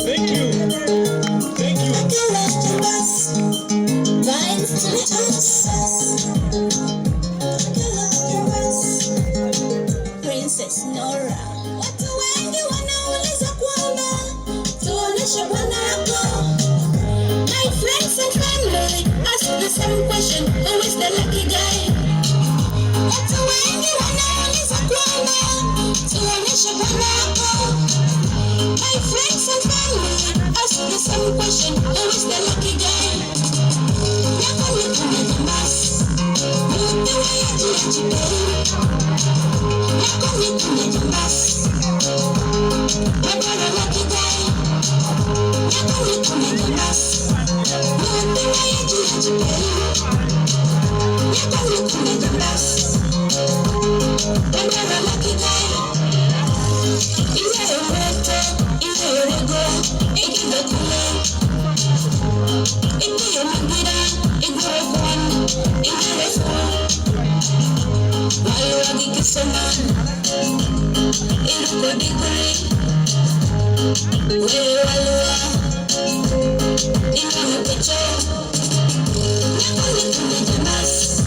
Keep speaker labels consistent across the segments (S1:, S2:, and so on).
S1: Thank you. Thank you.
S2: Princess Norah. Watu wengi wanauliza kwamba tuoneshe bwana yako. My friends and family ask the same question, who is the lucky guy? Watu wengi wanauliza kwamba tuoneshe bwana yako. My friends and family ask the same question, who is the lucky guy? Yako ni kwenye basi, mtu wa yajiachibeu. Yako ni kwenye basi, wabara lucky guy. Yako ni kwenye basi, mtu wa yajiachibeu. Yako ni kwenye basi, wabara lucky guy. Ile yote, ile yorego, ikido kule. Iki yomagira, igore kwan, igore fwa. Wayo wagi kisoman, iruko digore. Wewe walua, ina mpecho. Yako ni kwenye basi,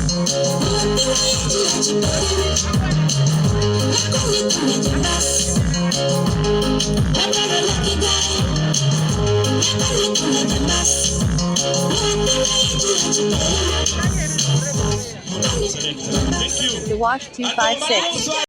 S2: mtu wa yajiachibeu. Yako ni kwenye basi, wabara lucky guy. Yako ni kwenye basi, mtu wa yajiachibeu.
S1: Thank you.
S3: The Wash 256.